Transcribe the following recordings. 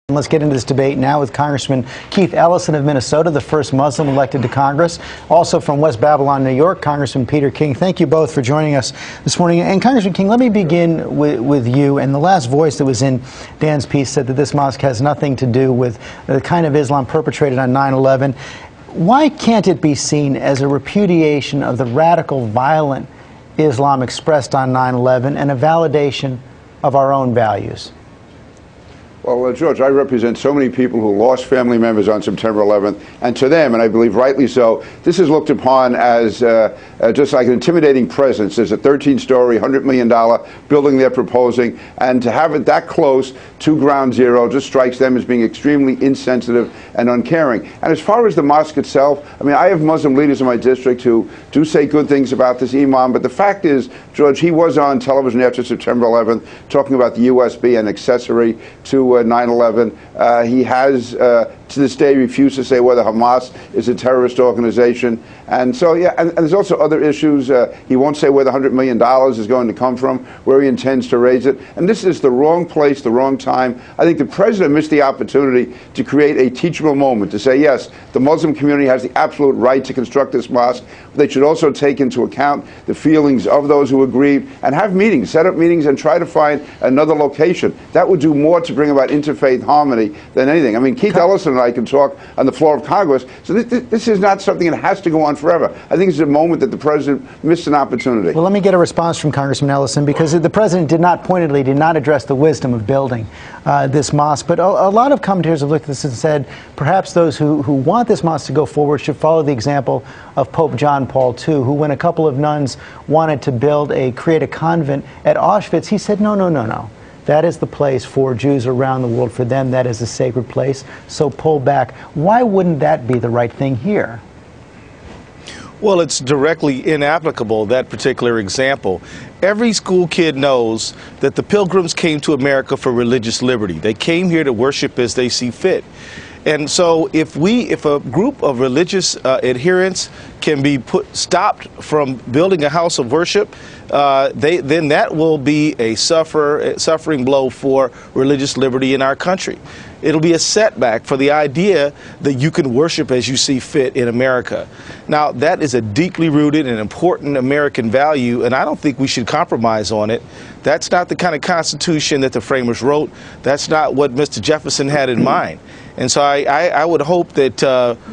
Let's get into this debate now with Congressman Keith Ellison of Minnesota, the first Muslim elected to Congress. Also from West Babylon, New York, Congressman Peter King. Thank you both for joining us this morning. And Congressman King, let me begin with you. And the last voice that was in Dan's piece said that this mosque has nothing to do with the kind of Islam perpetrated on 9/11. Why can't it be seen as a repudiation of the radical, violent Islam expressed on 9/11 and a validation of our own values? Well, George, I represent so many people who lost family members on September 11th, and to them, and I believe rightly so, this is looked upon as just like an intimidating presence. There's a 13-story, $100 million building they're proposing, and to have it that close to ground zero just strikes them as being extremely insensitive and uncaring. And as far as the mosque itself, I mean, I have Muslim leaders in my district who do say good things about this imam, but the fact is, George, he was on television after September 11th talking about the USB, an accessory to 9/11. He has, to this day, refused to say whether Hamas is a terrorist organization. And so, yeah, and there's also other issues. He won't say where the $100 million is going to come from, where he intends to raise it. And this is the wrong place, the wrong time. I think the president missed the opportunity to create a teachable moment, to say, yes, the Muslim community has the absolute right to construct this mosque. They should also take into account the feelings of those who agreed and have meetings, set up meetings and try to find another location. That would do more to bring about interfaith harmony than anything. I mean, Keith Ellison and I can talk on the floor of Congress, so this is not something that has to go on forever. I think it's a moment that the president missed an opportunity. Well, let me get a response from Congressman Ellison, because the president did not address the wisdom of building this mosque. But a lot of commentators have looked at this and said perhaps those who want this mosque to go forward should follow the example of Pope John Paul II, who, when a couple of nuns wanted to create a convent at Auschwitz, he said, no. That is the place for Jews around the world. For them, that is a sacred place. So pull back. Why wouldn't that be the right thing here? Well, it's directly inapplicable, that particular example. Every school kid knows that the Pilgrims came to America for religious liberty. They came here to worship as they see fit. And so if a group of religious adherents can be stopped from building a house of worship, then that will be a suffering blow for religious liberty in our country. It'll be a setback for the idea that you can worship as you see fit in America. Now, that is a deeply rooted and important American value, and I don't think we should compromise on it. That's not the kind of Constitution that the framers wrote. That's not what Mr. Jefferson had in mind. And so I would hope that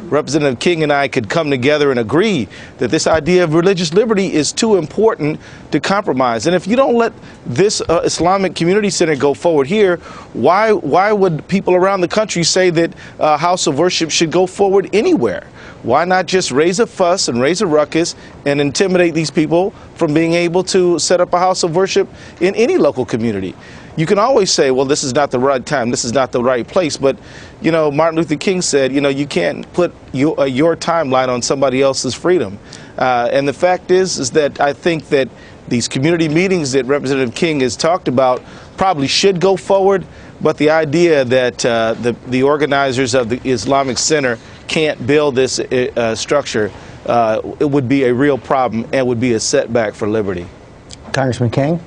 Representative King and I could come together and agree that this idea of religious liberty is too important to compromise. And if you don't let this Islamic Community Center go forward here, why would people around the country say that house of worship should go forward anywhere? Why not just raise a fuss and raise a ruckus and intimidate these people from being able to set up a house of worship in any local community? You can always say, well, this is not the right time, this is not the right place, but, you know, Martin Luther King said, you know, you can't put your timeline on somebody else's freedom. And the fact is that I think that these community meetings that Representative King has talked about probably should go forward, but the idea that the organizers of the Islamic Center can't build this structure, it would be a real problem and would be a setback for liberty. Congressman King?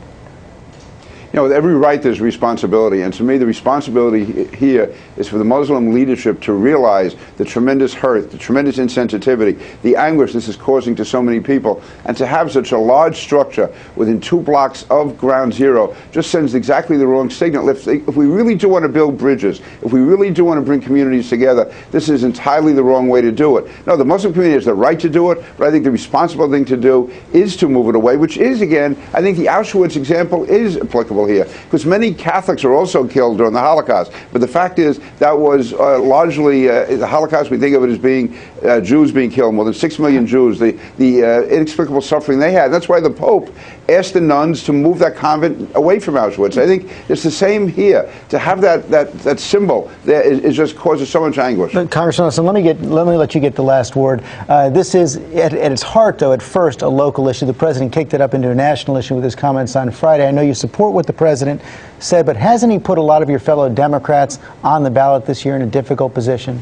You know, with every right there's responsibility, and to me the responsibility here is for the Muslim leadership to realize the tremendous hurt, the tremendous insensitivity, the anguish this is causing to so many people, and to have such a large structure within 2 blocks of ground zero just sends exactly the wrong signal. If we really do want to build bridges, if we really do want to bring communities together, this is entirely the wrong way to do it. No, the Muslim community has the right to do it, but I think the responsible thing to do is to move it away, which is, again, I think the Auschwitz example is applicable here, because many Catholics are also killed during the Holocaust. But the fact is that was largely the Holocaust. We think of it as being Jews being killed, more than 6 million Jews, the inexplicable suffering they had. That's why the Pope asked the nuns to move that convent away from Auschwitz. I think it's the same here. To have that symbol there is just causes so much anguish. But Congressman Ellison, let me let you get the last word. This is at its heart, though, at first a local issue. The president kicked it up into a national issue with his comments on Friday. I know you support what the president said, but hasn't he put a lot of your fellow Democrats on the ballot this year in a difficult position?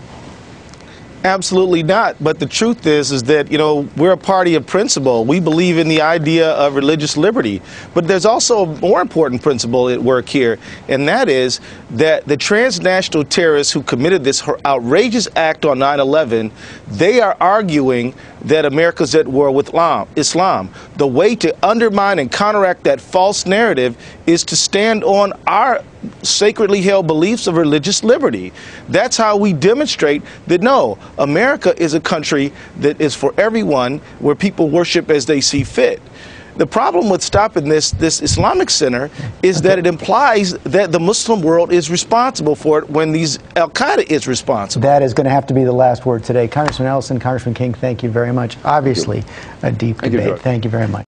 Absolutely not. But the truth is that, you know, we're a party of principle. We believe in the idea of religious liberty. But there's also a more important principle at work here, and that is that the transnational terrorists who committed this outrageous act on 9/11, they are arguing that America's at war with Islam. The way to undermine and counteract that false narrative is to stand on our sacredly held beliefs of religious liberty. That's how we demonstrate that, no, America is a country that is for everyone, where people worship as they see fit. The problem with stopping this Islamic center is that it implies that the Muslim world is responsible for it when Al-Qaeda is responsible. That is going to have to be the last word today. Congressman Ellison, Congressman King, thank you very much. Obviously, a deep debate. Thank you very much.